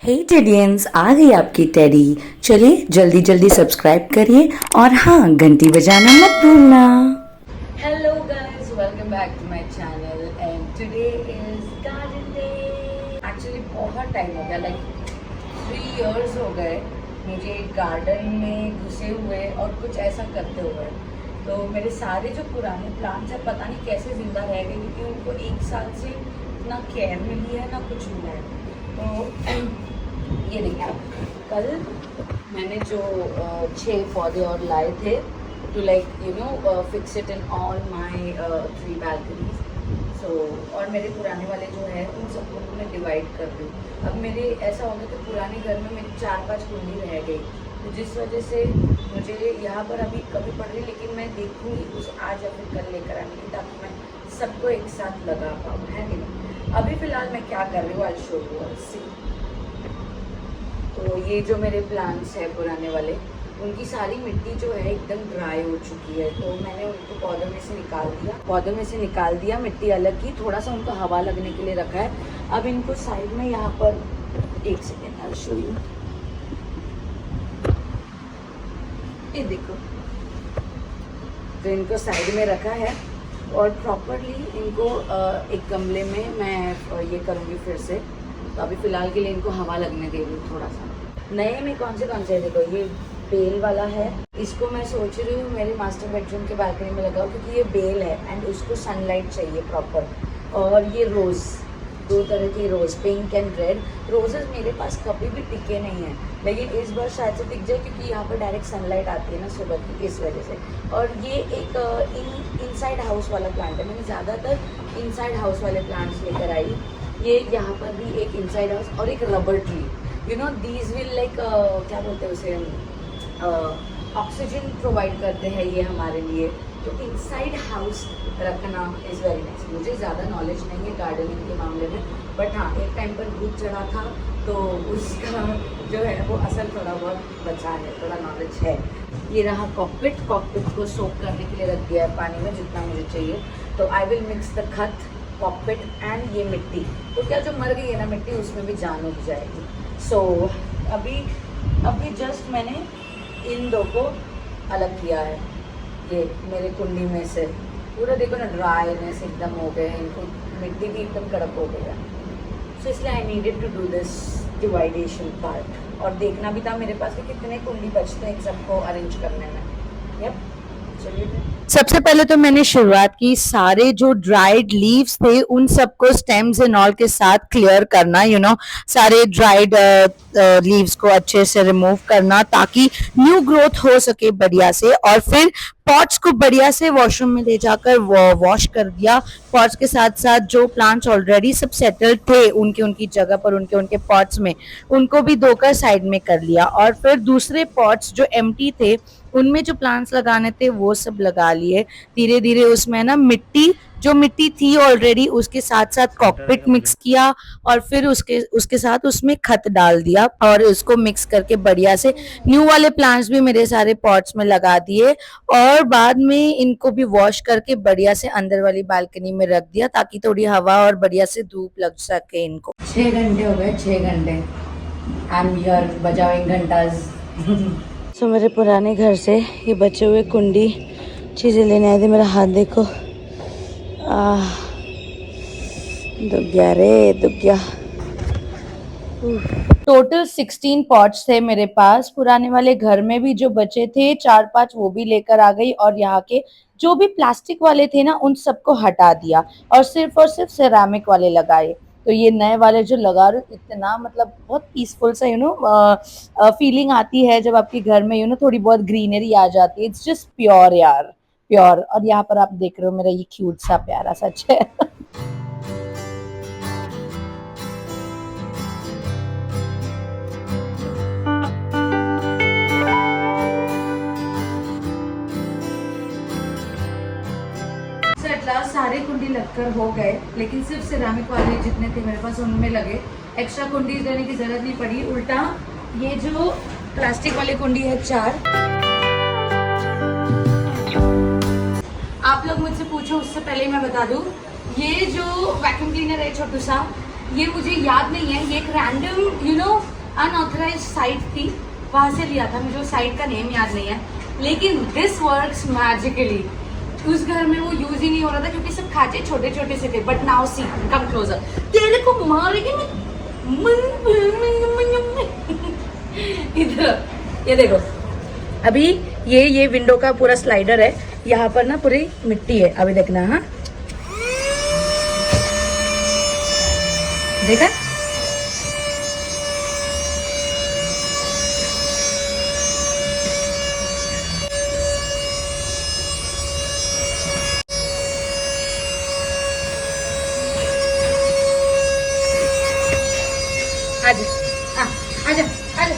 हे टेडियंस, आ गई आपकी टेडी। चलिए जल्दी जल्दी सब्सक्राइब करिए और हाँ, घंटी बजाना मत भूलना। Hello guys, welcome back to my channel and today is garden day. Actually बहुत टाइम हो गया, like 3 years हो गए मुझे गार्डन में घुसे हुए और कुछ ऐसा करते हुए। तो मेरे सारे जो पुराने प्लांट्स हैं पता नहीं कैसे ज़िंदा रह गए, क्योंकि उनको 1 साल से ना केयर मिली है ना कुछ मिला है। तो ये देखिए, कल मैंने जो 6 पौधे और लाए थे to like fix it in all my 3 balconies. So और मेरे पुराने वाले जो है उन सबको मैं डिवाइड कर दूँ। अब मेरे ऐसा हो गया कि पुराने घर में मेरी 4-5 कुंडी रह गई, तो जिस वजह से मुझे यहाँ पर अभी कभी पड़ रही, लेकिन मैं देखूँगी उस आज या फिर कल लेकर आने की, ताकि मैं सबको एक साथ लगा पाऊँ, है कि नहीं। अभी फ़िलहाल मैं क्या कर रही हूँ, आई शो यू ऑल सी। तो ये जो मेरे प्लांट्स हैं पुराने वाले, उनकी सारी मिट्टी जो है एकदम ड्राई हो चुकी है, तो मैंने उनको पौधों में से निकाल दिया, मिट्टी अलग की, थोड़ा सा उनको हवा लगने के लिए रखा है। अब इनको साइड में यहाँ पर, एक सेकेंड आई शो यू, ये देखो, तो इनको साइड में रखा है और प्रॉपरली इनको एक गमले में मैं ये करूँगी फिर से। तो अभी फ़िलहाल के लिए इनको हवा लगने दे रही हूँ थोड़ा सा। नए में कौन से देखो, ये बेल वाला है, इसको मैं सोच रही हूँ मेरे मास्टर बेडरूम के बालकनी में लगाऊँ, क्योंकि ये बेल है एंड उसको सनलाइट चाहिए प्रॉपर। और ये रोज़, 2 तरह के रोज़, पिंक एंड रेड रोजेज़ मेरे पास कभी भी टिके नहीं हैं, लेकिन इस बार शायद से टिक जाए, क्योंकि यहाँ पर डायरेक्ट सनलाइट आती है ना सुबह की, इस वजह से। और ये एक इनसाइड हाउस वाला प्लांट है, मैंने ज़्यादातर इनसाइड हाउस वाले प्लांट्स लेकर आई। ये यहाँ पर भी एक इनसाइड हाउस और एक rubber tree, these will like क्या बोलते हैं उसे, ऑक्सीजन प्रोवाइड करते हैं ये हमारे लिए। तो इनसाइड हाउस रखना इज़ वेरी नाइस। मुझे ज़्यादा नॉलेज नहीं है गार्डनिंग के मामले में, बट हाँ, एक टाइम पर भूत चढ़ा था तो उसका जो है वो असर थोड़ा बहुत बचा है, थोड़ा नॉलेज है। ये रहा कॉकपिट को सोक करने के लिए रख दिया है पानी में जितना मुझे चाहिए। तो आई विल मिक्स द खत, कॉकपिट एंड ये मिट्टी, तो क्या जो मर गई है ना मिट्टी, उसमें भी जान उग जाएगी। सो अभी जस्ट मैंने इन 2 को अलग किया है, ये मेरे कुंडी में से पूरा देखो ना, ड्राईनेस एकदम हो गए, इनको मिट्टी भी एकदम कड़क हो गई है। सो इसलिए I needed to do this dividation part, और देखना भी था मेरे पास कि कितने कुंडी बचते हैं सबको अरेंज करने में। यप, चलिए। सबसे पहले तो मैंने शुरुआत की सारे जो ड्राइड लीव्स थे उन सबको स्टेम्स एंड ऑल के साथ क्लियर करना, सारे ड्राइड लीव्स को अच्छे से रिमूव करना, ताकि न्यू ग्रोथ हो सके बढ़िया से। और फिर पॉट्स को बढ़िया से वॉशरूम में ले जाकर वॉश कर दिया। पॉट्स के साथ साथ जो प्लांट्स ऑलरेडी सब सेटल्ड थे उनकी जगह पर, उनके पॉट्स में, उनको भी धोकर साइड में कर लिया। और फिर दूसरे पॉट्स जो एम्प्टी थे उनमें जो प्लांट्स लगाने थे वो सब लगा लिए। धीरे धीरे उसमें ना मिट्टी थी ऑलरेडी, उसके साथ साथ कॉकपिट मिक्स किया, और फिर उसके साथ उसमें खत डाल दिया, और उसको मिक्स करके बढ़िया से न्यू वाले प्लांट्स भी मेरे सारे पॉट्स में लगा दिए। और बाद में इनको भी वॉश करके बढ़िया से अंदर वाली बालकनी में रख दिया, ताकि थोड़ी हवा और बढ़िया से धूप लग सके इनको। 6 घंटे हो गए, 6 घंटे आई एम हियर बजाविंग घंटाज। सो मेरे पुराने घर से ये बचे हुए कुंडी चीज़ें लेने आए थे। मेरा हाथ देखो, दुख गया रे, दुख गया। टोटल 16 पॉट्स थे मेरे पास। पुराने वाले घर में भी जो बचे थे 4-5 वो भी लेकर आ गई, और यहाँ के जो भी प्लास्टिक वाले थे ना उन सबको हटा दिया और सिर्फ सेरामिक वाले लगाए। तो ये नए वाले जो लगा रहे, इतना मतलब बहुत पीसफुल सा फीलिंग आती है जब आपके घर में थोड़ी बहुत ग्रीनरी आ जाती है। इट्स जस्ट प्योर यार, प्योर। और यहाँ पर आप देख रहे हो मेरा ये क्यूट सा प्यारा सच है। सारे कुंडी लगकर हो गए, लेकिन सिर्फ सिरामिक वाले जितने थे मेरे पास उनमें लगे। एक्स्ट्रा कुंडी देने की जरूरत नहीं पड़ी। उल्टा ये जो प्लास्टिक वाली कुंडी है 4, आप लोग मुझसे पूछो उससे पहले ही मैं बता दूं, ये जो वैक्यूम क्लीनर है छोटू सा, ये मुझे याद नहीं है, ये एक रैंडम अनऑथराइज्ड साइट थी, वहाँ से लिया था। मुझे उस साइट का नेम याद नहीं है, लेकिन दिस वर्क्स मैजिकली। उस घर में वो यूज ही नहीं हो रहा था क्योंकि सब खांचे छोटे छोटे से थे। But now see, come closer, तेरे को मारेगी इधर ये देखो। अभी ये विंडो का पूरा स्लाइडर है, यहाँ पर ना पूरी मिट्टी है, अभी देखना। हाँ देखा, आजा आजा आजा।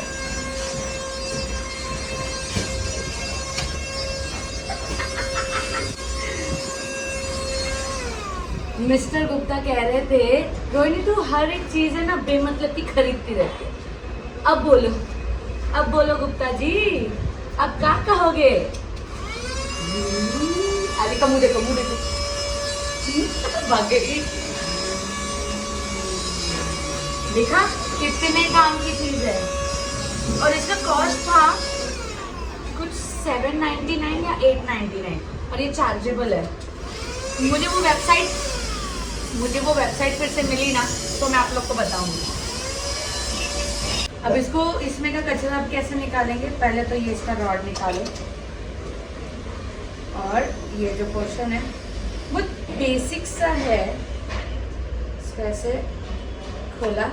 मिस्टर गुप्ता कह रहे थे रोहिणी तू हर एक चीज है ना बेमतलब की खरीदती रहती है। अब बोलो गुप्ता जी, अब क्या कहोगे? अरे का मुंह देखो, भाग गई। देखा कितने काम की चीज है। और इसका कॉस्ट था कुछ 799 या 899, और ये चार्जेबल है। मुझे वो वेबसाइट फिर से मिली ना तो मैं आप लोग को बताऊंगी। अब इसमें का कचरा अब कैसे निकालेंगे? पहले तो ये इसका रॉड निकालो, और ये जो पोर्शन है वो बेसिक सा है, इसको ऐसे खोला,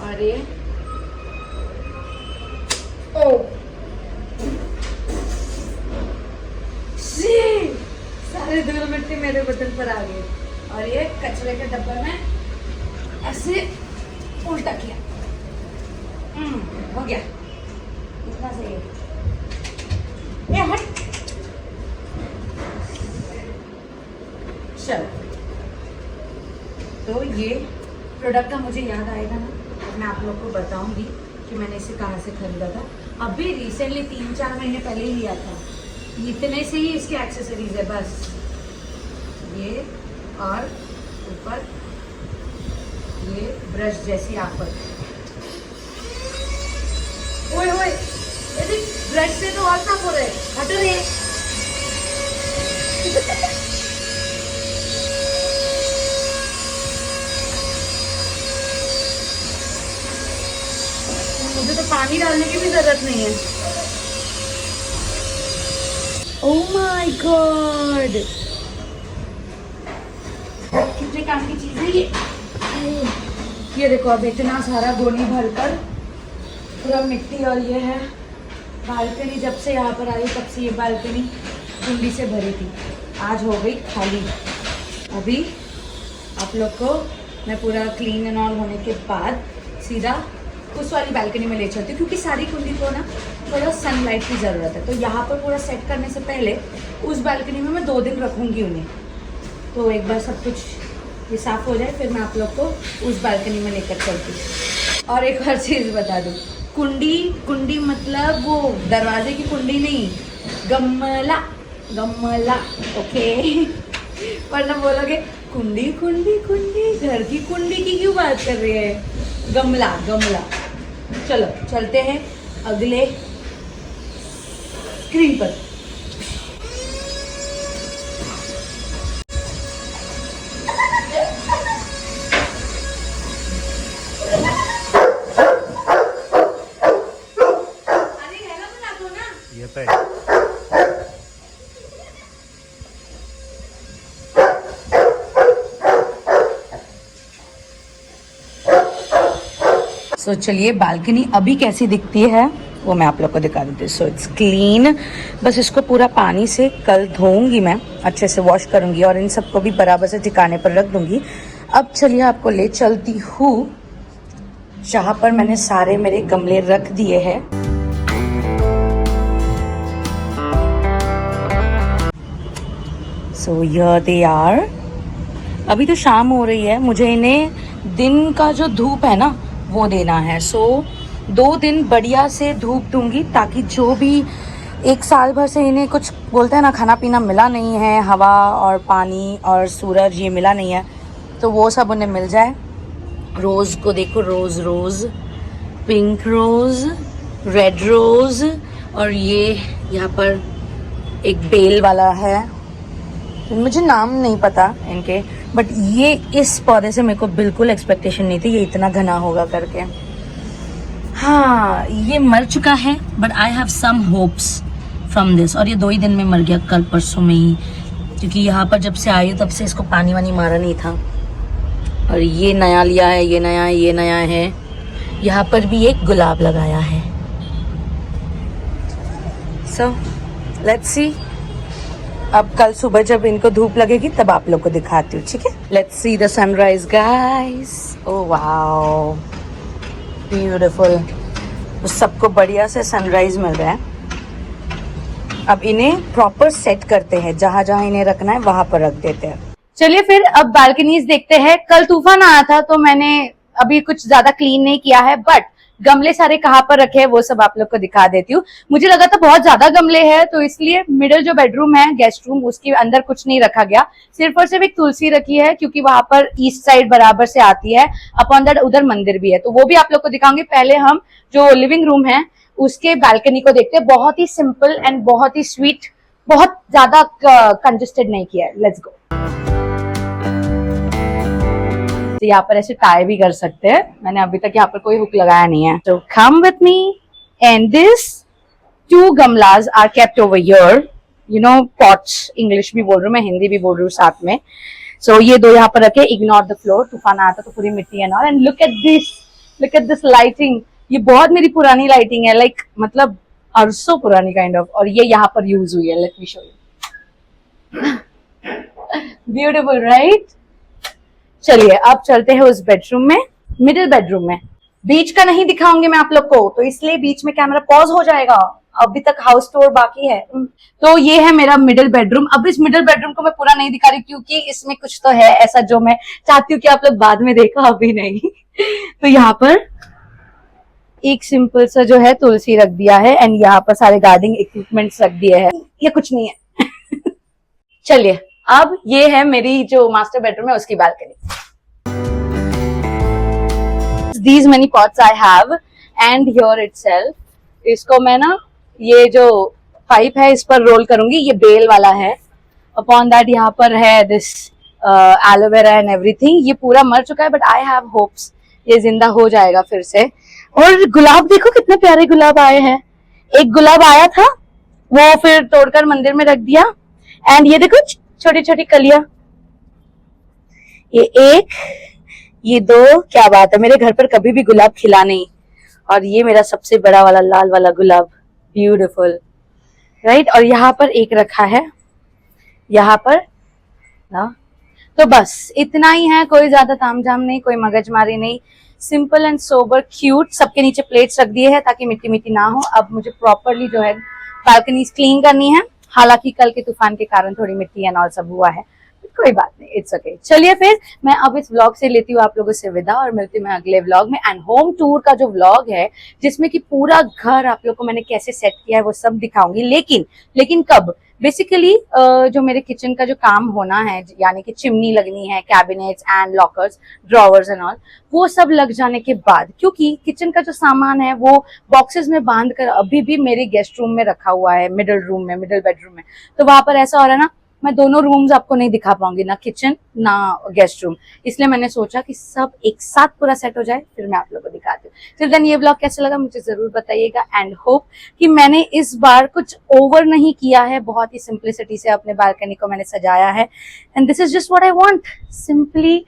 और ये सारे धूल मिट्टी मेरे बटन पर आ गई। और ये कचरे के डब्बे में ऐसे उल्टा किया, हो गया, इतना सही है। ये हट, चलो। तो ये प्रोडक्ट का मुझे याद आएगा ना तो मैं आप लोग को बताऊंगी कि मैंने इसे कहाँ से खरीदा था। अभी रिसेंटली 3-4 महीने पहले ही लिया था। इतने से ही इसके एक्सेसरीज है बस, ये और ऊपर ये ब्रश जैसी आफत। ओए ओए, यदि ब्रश से तो और साफ हो रहे, हटो रे। मुझे तो पानी डालने की भी जरूरत नहीं है। ओह माय गॉड, कितने काम की चीज है ये देखो। अब इतना सारा गोनी भरकर पूरा मिट्टी, और ये है बालकनी। जब से यहाँ पर आई तब से ये बालकनी कुंडी से भरी थी, आज हो गई खाली। अभी आप लोग को मैं पूरा क्लीन एंड ऑल होने के बाद सीधा उस वाली बालकनी में ले चलती हूँ, क्योंकि सारी कुंडी को ना थोड़ा सनलाइट की ज़रूरत है। तो यहाँ पर पूरा सेट करने से पहले उस बालकनी में मैं 2 दिन रखूँगी उन्हें। तो एक बार सब कुछ ये साफ़ हो जाए फिर मैं आप लोग को उस बालकनी में लेकर चलती हूँ। और एक और चीज़ बता दूँ, कुंडी मतलब वो दरवाजे की कुंडी नहीं, गमला, ओके। वरना बोलोगे कुंडी घर की कुंडी की क्यों बात कर रही है? गमला। चलो चलते हैं अगले स्क्रीन पर। सो चलिए बालकनी अभी कैसी दिखती है वो मैं आप लोग को दिखा देती हूँ। सो इट्स क्लीन, बस इसको पूरा पानी से कल धोऊंगी, मैं अच्छे से वॉश करूंगी और इन सबको भी बराबर से ठिकाने पर रख दूंगी। अब चलिए आपको ले चलती हूँ जहाँ पर मैंने सारे मेरे गमले रख दिए हैं। So here they are. अभी तो शाम हो रही है, मुझे इन्हें दिन का जो धूप है ना वो देना है। सो 2 दिन बढ़िया से धूप दूंगी ताकि जो भी 1 साल भर से इन्हें कुछ बोलते हैं ना खाना पीना मिला नहीं है, हवा और पानी और सूरज ये मिला नहीं है, तो वो सब उन्हें मिल जाए। रोज को देखो, रोज रोज, पिंक रोज, रेड रोज, और ये यहाँ पर एक बेल वाला है, मुझे नाम नहीं पता इनके, बट ये इस पौधे से मेरे को बिल्कुल एक्सपेक्टेशन नहीं थी ये इतना घना होगा करके। हाँ, ये मर चुका है, but I have some hopes from this. और ये 2 ही दिन में मर गया, कल परसों में ही, क्योंकि यहाँ पर जब से आई तब से इसको पानी वानी मारा नहीं था। और ये नया लिया है, ये नया है, ये नया है। यहाँ पर भी एक गुलाब लगाया है। सो लेट्स सी, अब कल सुबह जब इनको धूप लगेगी तब आप लोग को दिखाती हूँ, ठीक है। Let's see the sunrise guys. Oh wow, beautiful. सबको बढ़िया से सनराइज मिल रहा है। अब इन्हें प्रॉपर सेट करते हैं, जहां जहां इन्हें रखना है वहां पर रख देते हैं। चलिए फिर अब बालकनीज देखते हैं। कल तूफान आया था तो मैंने अभी कुछ ज्यादा क्लीन नहीं किया है, बट गमले सारे कहाँ पर रखे हैं वो सब आप लोग को दिखा देती हूँ। मुझे लगा था बहुत ज्यादा गमले हैं, तो इसलिए मिडिल जो बेडरूम है, गेस्ट रूम, उसके अंदर कुछ नहीं रखा गया। सिर्फ और सिर्फ एक तुलसी रखी है, क्योंकि वहां पर ईस्ट साइड बराबर से आती है। अपॉन दैट उधर मंदिर भी है, तो वो भी आप लोग को दिखाऊंगी। पहले हम जो लिविंग रूम है उसके बालकनी को देखते हैं। बहुत ही सिंपल एंड बहुत ही स्वीट, बहुत ज्यादा कंजेस्टेड नहीं किया है। Let's go. तो यहाँ पर ऐसे टाई भी कर सकते हैं। मैंने अभी तक यहाँ पर कोई हुक लगाया नहीं है। तो come with me, and this 2 गमलाज are kept over here, you know, pots. English भी बोल रही हूँ मैं, हिंदी भी बोल रही हूँ साथ में। सो ये 2 यहाँ पर रखे। इग्नोर द फ्लोर, तूफान आया था तो पूरी मिट्टी है ना। And look at this lighting. ये बहुत मेरी पुरानी लाइटिंग है, लाइक मतलब अरसों पुरानी काइंड ऑफ। और ये यहाँ पर यूज हुई है। Let me show you. Beautiful right. चलिए अब चलते हैं उस बेडरूम में, मिडिल बेडरूम में। बीच का नहीं दिखाऊंगी मैं आप लोग को, तो इसलिए बीच में कैमरा पॉज हो जाएगा। अभी तक हाउस टूर बाकी है। तो ये है मेरा मिडिल बेडरूम। अब इस मिडिल बेडरूम को मैं पूरा नहीं दिखा रही, क्योंकि इसमें कुछ तो है ऐसा जो मैं चाहती हूँ कि आप लोग बाद में देखो, अभी नहीं। तो यहाँ पर एक सिंपल सा जो है तुलसी रख दिया है, एंड यहाँ पर सारे गार्डनिंग इक्विपमेंट्स रख दिए हैं। ये कुछ नहीं है। चलिए अब ये है मेरी जो मास्टर बेडरूम है उसकी balcony. These many pots I have, and here itself, इसको मैं ना ये जो पाइप है इस पर रोल करूंगी। ये बेल वाला है। अपॉन दैट यहाँ पर है दिस एलोवेरा एंड एवरीथिंग। ये पूरा मर चुका है, बट आई हैव होप्स ये जिंदा हो जाएगा फिर से। और गुलाब देखो कितने प्यारे गुलाब आए हैं। एक गुलाब आया था, वो फिर तोड़कर मंदिर में रख दिया। एंड ये देखो छोटी छोटी कलियां, ये 1, ये 2, क्या बात है। मेरे घर पर कभी भी गुलाब खिला नहीं। और ये मेरा सबसे बड़ा वाला लाल वाला गुलाब, ब्यूटीफुल राइट। और यहाँ पर एक रखा है, यहाँ पर ना। तो बस इतना ही है, कोई ज्यादा तामझाम नहीं, कोई मगजमारी नहीं। Simple and sober, cute. सबके नीचे प्लेट्स रख दिए हैं ताकि मिट्टी मिट्टी ना हो। अब मुझे प्रॉपरली जो है बालकनी क्लीन करनी है। हालांकि कल के तूफान के कारण थोड़ी मिट्टी एंड ऑल सब हुआ है, कोई बात नहीं, इट्स ओके। चलिए फिर मैं अब इस व्लॉग से लेती हूँ आप लोगों से विदा, और मिलती हूँ मैं अगले व्लॉग में। एंड होम टूर का जो व्लॉग है, जिसमें कि पूरा घर आप लोग को मैंने कैसे सेट किया है वो सब दिखाऊंगी। लेकिन कब, बेसिकली जो मेरे किचन का जो काम होना है, यानी कि चिमनी लगनी है, cabinets and lockers, drawers and all, वो सब लग जाने के बाद। क्योंकि किचन का जो सामान है वो बॉक्सेस में बांध कर अभी भी मेरे गेस्ट रूम में रखा हुआ है, मिडिल बेडरूम में। तो वहां पर ऐसा हो रहा है ना, मैं दोनों रूम्स आपको नहीं दिखा पाऊंगी, ना किचन ना गेस्ट रूम। इसलिए मैंने सोचा कि सब एक साथ पूरा सेट हो जाए, फिर मैं आप लोगों को दिखाती हूँ। फिर देन ये व्लॉग कैसा लगा मुझे जरूर बताइएगा। एंड होप कि मैंने इस बार कुछ ओवर नहीं किया है, बहुत ही सिंप्लिसिटी से अपने बालकनी को मैंने सजाया है। And this is just what I want, simply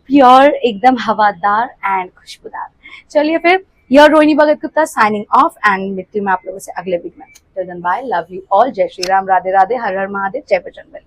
pure, एकदम हवादार एंड खुशबूदार। चलिए फिर, your Rohini Bhagat Gupta signing off, and मिलती हूँ मैं आप लोगों से अगले वीक में। Till then bye, love you all, जय श्री राम, राधे राधे, हर हर महादेव, जय बजरंग बली।